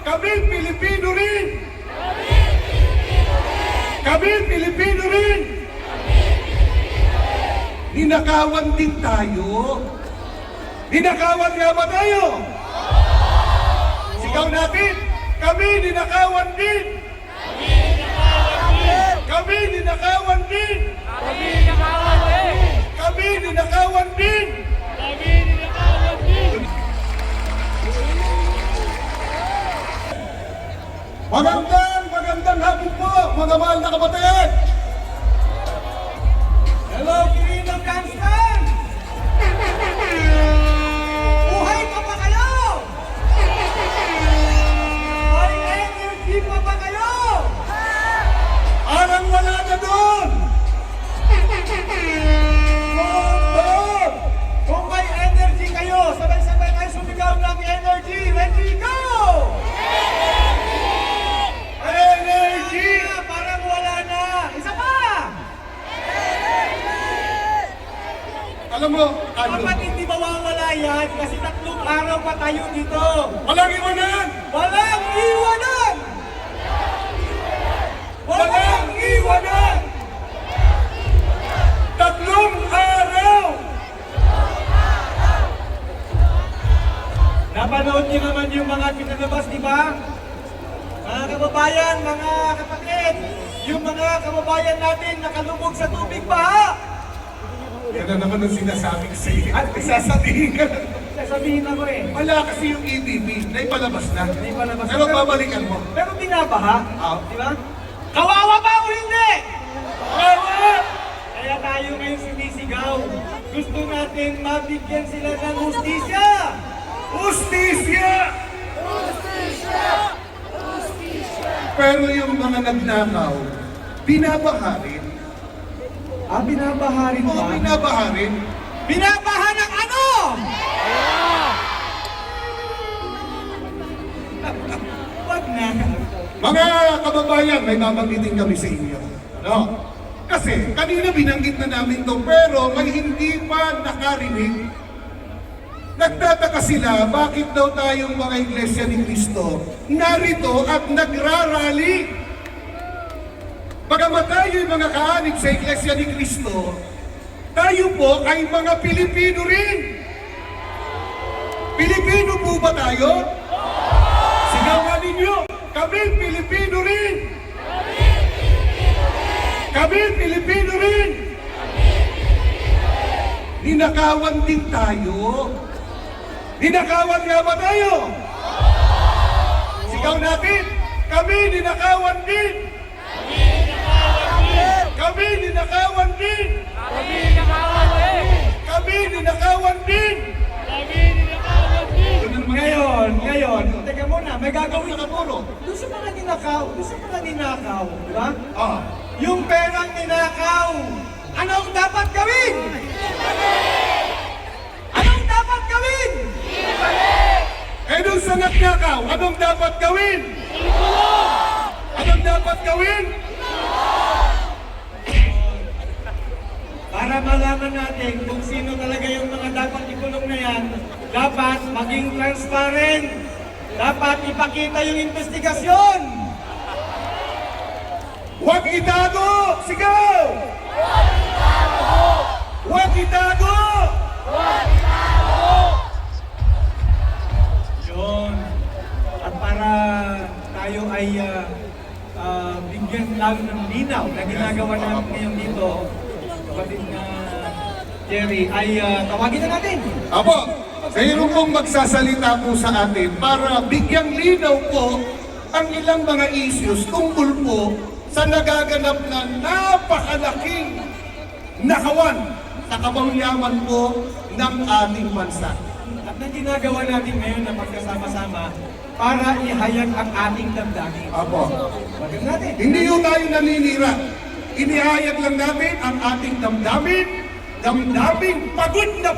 Kami Pilipino rin! Kami Pilipino rin! Ninakawan din tayo. Ninakawan nga ba tayo? Sigaw natin, kami ninakawan din! Kami ninakawan din! Kami ninakawan din! Kami ninakawan din! Kami ninakawan din! Magandang hapon po, mga mahal na kabataan! Hello, Quirino Kanstan! Buhay pa ba kayo? May energy pa ba kayo? Parang wala na doon! Kung may energy kayo, sabay-sabay kayo sumigaw ng energy. Ready, go! Energy! Parang wala na. Isa pa! Alam mo, Dapat hindi mawawala yan kasi 3 araw pa tayo dito. walang iwanan! Walang iwanan! Walang iwanan! 3 araw! Napanood niyo naman yung mga pinalabas, di ba? Mga kababayan, mga kapatid, yung mga kababayan natin nakalubog sa tubig pa. Yan na naman ang sinasabi ko sa iyo. At sasabihin ka na. Sasabihin ako eh. Wala kasi yung EBB, naipalabas na. Naipalabas na. Pero babalikan mo. Pero binabaha, Ah. di ba? Kawawa ba o hindi? Kawawa! Kaya tayo ngayon sinisigaw. Gusto natin mabigyan sila ng hustisya. Justisya! Pero yung mga nagnakaw, binabaharin. Binabaha rin Oo, binabaharin. Binabaha ng ano? Wag na. Mga kababayan, may babanggitin kami sa inyo. Ano? Kasi kanina binanggit na namin to, pero may hindi pa nakarinig. Nagtataka sila, bakit daw tayong mga Iglesia ni Cristo narito at nagrarally? Bagamat tayo yung mga kaanib sa Iglesia ni Cristo, tayo po ay mga Pilipino rin. Pilipino po ba tayo? Sigawan ninyo, kami Pilipino rin. Kami Pilipino rin. Ninakawan din tayo. Ninakawan nga ba tayo? Sigaw natin, kami ninakawan din. Kami ninakawan din. Kami ninakawan din! Kami ninakawan din. Kami ninakawan din! Ngayon, teka muna, may gagawin Sa puro. doon sa mga ninakaw, di ba? Ah, Yung perang ninakaw, anong dapat gawin? Anong dapat gawin? eh doon sa nagnakaw, anong dapat gawin? Anong dapat gawin? Para malaman natin kung sino talaga yung mga dapat ikulong na yan, dapat maging transparent. Dapat ipakita yung investigasyon. Huwag itago! Sigaw! Huwag itago! Yun. At para tayo ay bigyan lang ng linaw na ginagawa natin ngayon dito, kapatid na Jerry, ay tawagin na natin. Apo, mayroon pong magsasalita po sa atin para bigyang linaw po ang ilang mga issues tungkol po sa nagaganap na napakalaking nakawan sa kamangyaman po ng ating bansa. At na ginagawa natin ngayon na magkasama-sama para ihayag ang ating damdamin. Apo, Wagin natin. hindi yung tayo naninira. Inihayag lang natin ang ating damdaming pagod na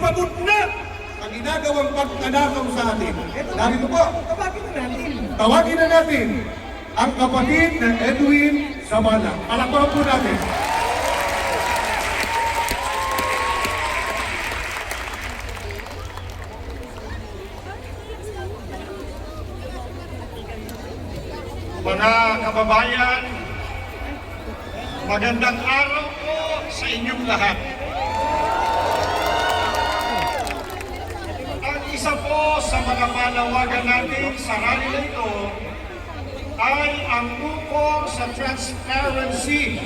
ang ginagawang pagkanakaw sa atin. Narito po, Tawagin na natin. tawagin na natin ang kapatid na Edwin Sabala. Palakpakan po natin. Mga kababayan, magandang araw po sa inyong lahat. Ang isa po sa mga panawagan natin sa rally na ito ay ang ukol sa transparency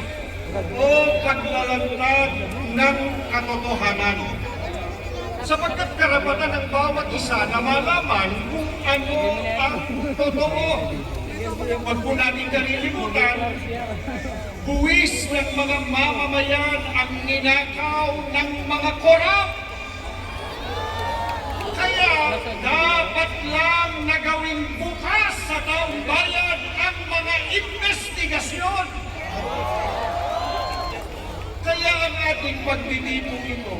o paglalantad ng katotohanan. Sapagkat karapatan ng bawat isa na malaman kung ano ang totoo. Huwag po natin kalilimutan, buwis ng mga mamamayan ang ninakaw ng mga korap. Kaya dapat lang na gawing bukas sa taong bayan ang mga investigasyon. Kaya ang ating pagtitipong ito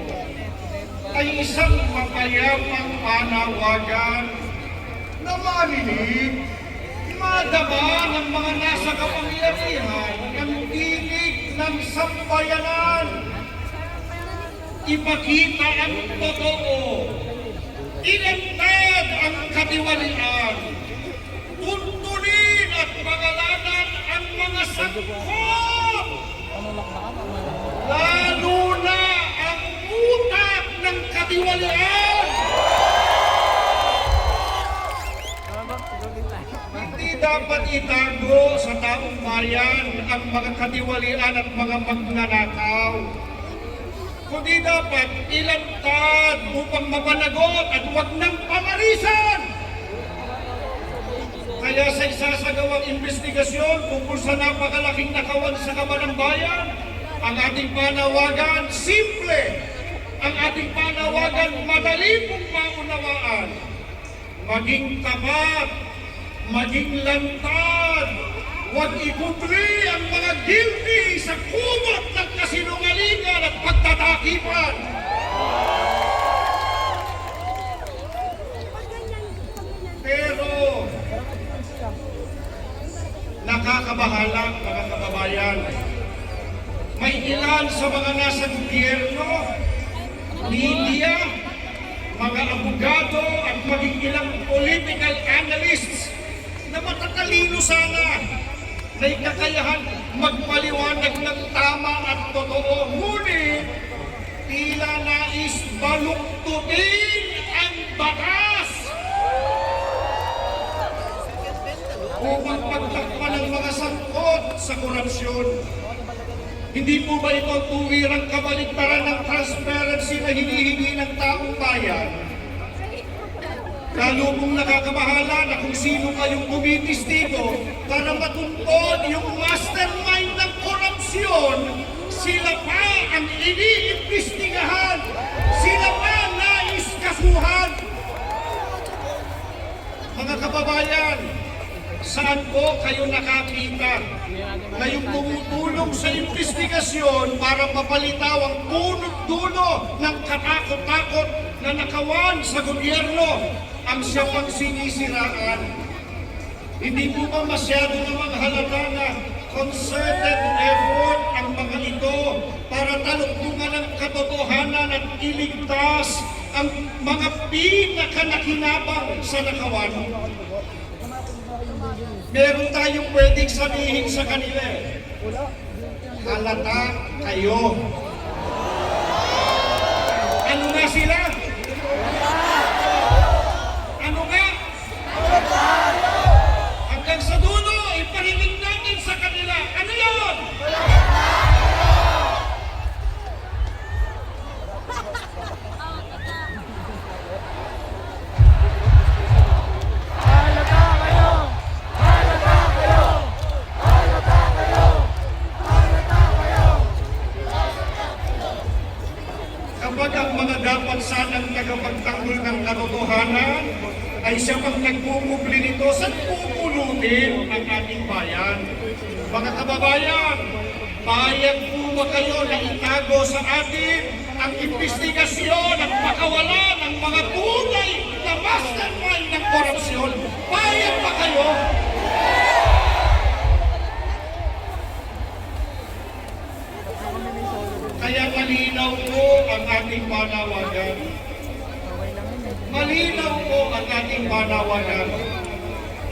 ay isang mapayapang panawagan na marinig, madama ng mga nasa kapangyarihan ng tinig ng sambayanan. Ipakita ang totoo, ilantad ang katiwalian, tuntunin at pangalanan ang mga sangkot, lalo na ang utak ng katiwalian. Hindi dapat itago sa taong bayan ang mga katiwalian at mga magnanakaw, kundi dapat ilantad upang mapanagot at huwag nang pamarisan. Kaya sa isasagawang investigasyon tungkol sa napakalaking nakawan sa kaban ng bayan, ang ating panawagan simple, ang ating panawagan madali pong maunawaan. Maging tapat, maging lantad, huwag ikubli ang mga guilty sa kumot ng kasinungalingan at pagtatakipan. Pero nakakabahala, mga kababayan, may ilan sa mga nasa gobyerno, media, mga abogado at maging ilang political analysts na matatalino sana, may kakayahan magpaliwanag ng tama at totoo, ngunit tila nais baluktutin ang batas upang pagtakpan ng mga sangkot sa korupsyon. Hindi po ba ito ang tuwirang kabaligtaran ng transparency na hinihingi ng taong bayan? Lalo kung nakakabahala na kung sino kayong kumitis dito para matuntun yung mastermind ng korupsyon, sila pa ang iniimbestigahan, sila pa nais kasuhan. Mga kababayan, saan po kayo nakakita na yung tumutulong sa investigasyon para mapalitaw ang punot dulo ng katakot-takot na nakawan sa gobyerno ang siya pang sinisiraan? Hindi po ba masyado namang halata na concerted effort ang mga ito para taluktungan ang katotohanan at iligtas ang mga pinakanakinabang sa nakawan? Meron tayong pwedeng sabihin sa kanila, halata kayo. Ano nga sila? Ano nga? Hanggang sa dulo, iparinig natin sa kanila. Ano yun? Kapag ang mga dapat sanang tagapagtanggol ng katotohanan ay siya pang nagpupubli nito, saan pupulutin ang ating bayan? Mga kababayan, payag po ba kayo na itago sa atin ang investigasyon at pakawalan ng mga tunay na mastermind ng korupsyon? Payag ba kayo? Kaya malinaw po ang ating panawagan. Malinaw po ang ating panawagan.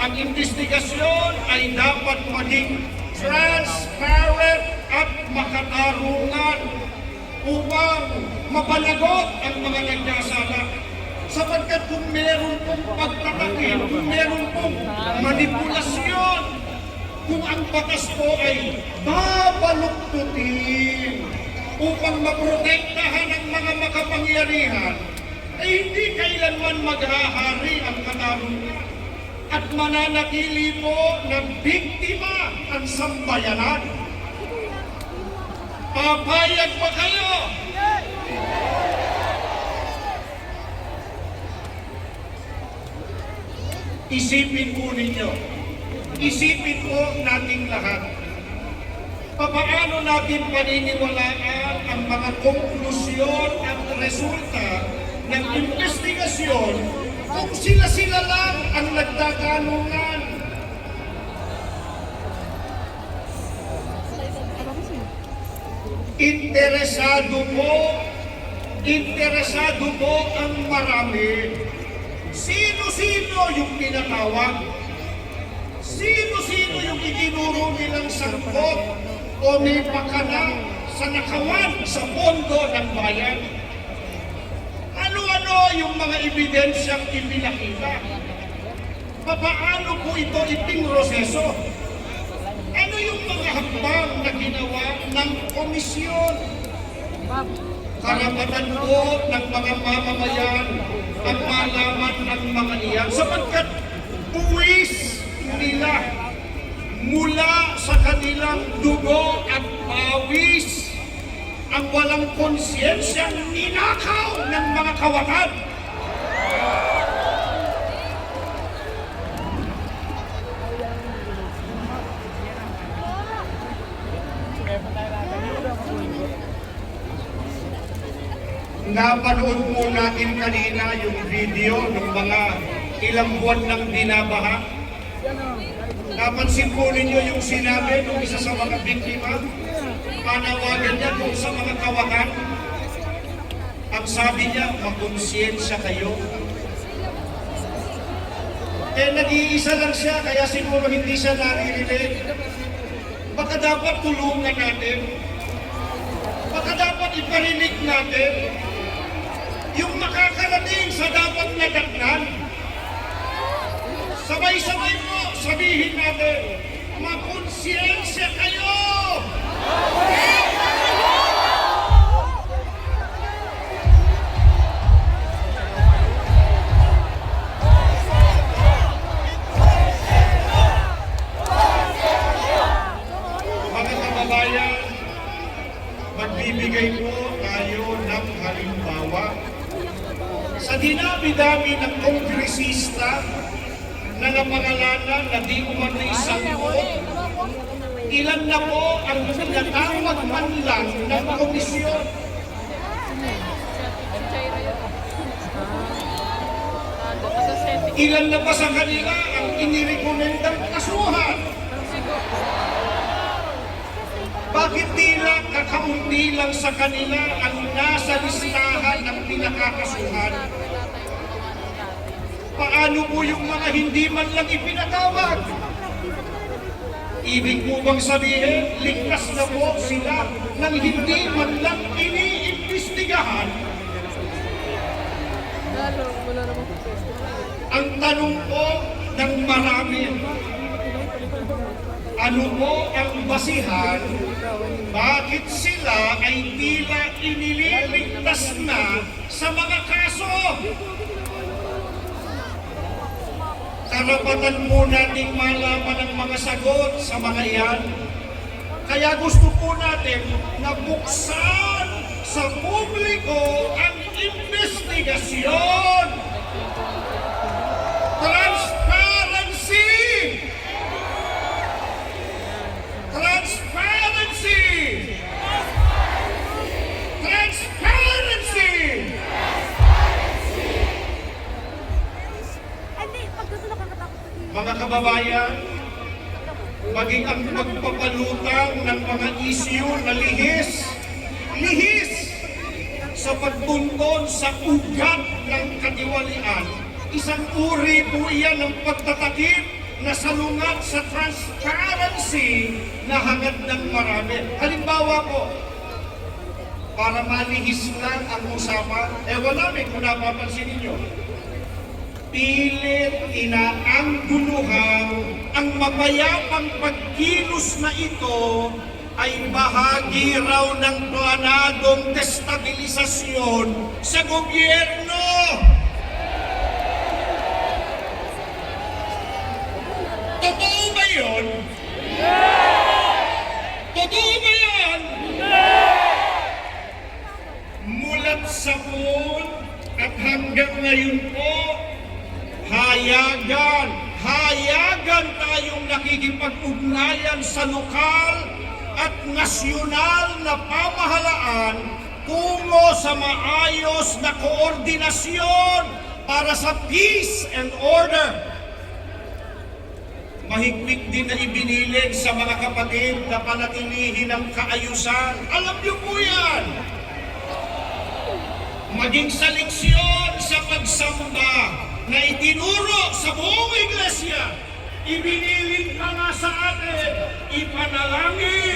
Ang investigasyon investigasyon ay dapat maging transparent at makatarungan upang mapanagot ang mga nagkasala. Sapagkat kung meron pong pagtatakil, kung meron pong manipulasyon, kung ang batas po ay babaluktutin upang maprotektahan ang mga makapangyarihan, ay hindi kailanman maghahari ang katarungan at mananatili po na biktima ang sambayanan. Papayag ba kayo? Isipin po ninyo, isipin po nating lahat, papaano natin paniniwalaan ang mga konklusyon at resulta ng investigasyon kung sila-sila lang ang nagtatanungan? Interesado po ang marami. Sino-sino yung tinatawag? Sino-sino yung itinuro nilang sangkot o may pakana sa nakawan sa pondo ng bayan? Ano-ano yung mga ebidensyang ipinakita? Paano po ito ipinroseso? Ano yung mga hakbang na ginawa ng komisyon? Karapatan po ng mga mamamayan ang malaman ng mga iyan sapagkat buwis nila mula sa kanilang dugo at pawis ang walang konsyensya ninakaw ng mga kawakan. Napanood po natin kanina yung video ng mga ilang buwan ng binabaha. Napansin po ninyo yung sinabi ng isa sa mga biktima, panawagan niya kung sa mga kawakan. Ang sabi niya, makonsyensya kayo. Nag-iisa lang siya, kaya siguro hindi siya naririnig. Baka dapat tulungan natin. Baka dapat iparinig natin yung makakarating sa dapat nadatnan. Sabay-sabay po, sabihin natin, makonsyensya kayo! Mga kababayan, magbibigay po tayo ng halimbawa. Sa dinami-dami ng kongresista na napangalanan na di umano'y sangkot, ilan na po ang pinatawag man lang ng komisyon. Ilan na pa sa kanila ang inirekomendang kasuhan? Bakit tila kakaunti lang sa kanila ang nasa listahan ng pinakakasuhan? Paano po yung mga hindi man lang ipinatawag? Ibig mo bang sabihin, ligtas na po sila nang hindi man lang iniimbestigahan? Ang tanong po ng marami, ano po ang basihan bakit sila ay tila inililigtas na sa mga kaso? Karapatan po nating malaman ang mga sagot sa mga iyan. Kaya gusto po natin na buksan sa publiko ang investigasyon. Transparency! Transparency! Transparency! Mga kababayan, maging ang pagpapalutang ng mga isyu na lihis sa pagtuntun sa ugat ng katiwalian. Isang uri po iyan ng pagtatakip na salungat sa transparency na hangad ng marami. Halimbawa po, para malihis lang ang usapan, ewan namin kung napapansin ninyo, pilit inaangguluhan ang mapayapang pagkilos na ito ay bahagi raw ng planadong destabilisasyon sa gobyerno. Totoo ba yun? Totoo ba yan? Mulat sa poon at hanggang ngayon po, hayagan tayong nakikipag-ugnayan sa lokal at nasyonal na pamahalaan tungo sa maayos na koordinasyon para sa peace and order. Mahigpit din na ibinilig sa mga kapatid na panatilihin ang kaayusan. Alam niyo po yan! Maging sa leksyon sa pagsamba na itinuro sa buong iglesia, ibiniling pa nga sa atin, ipanalangin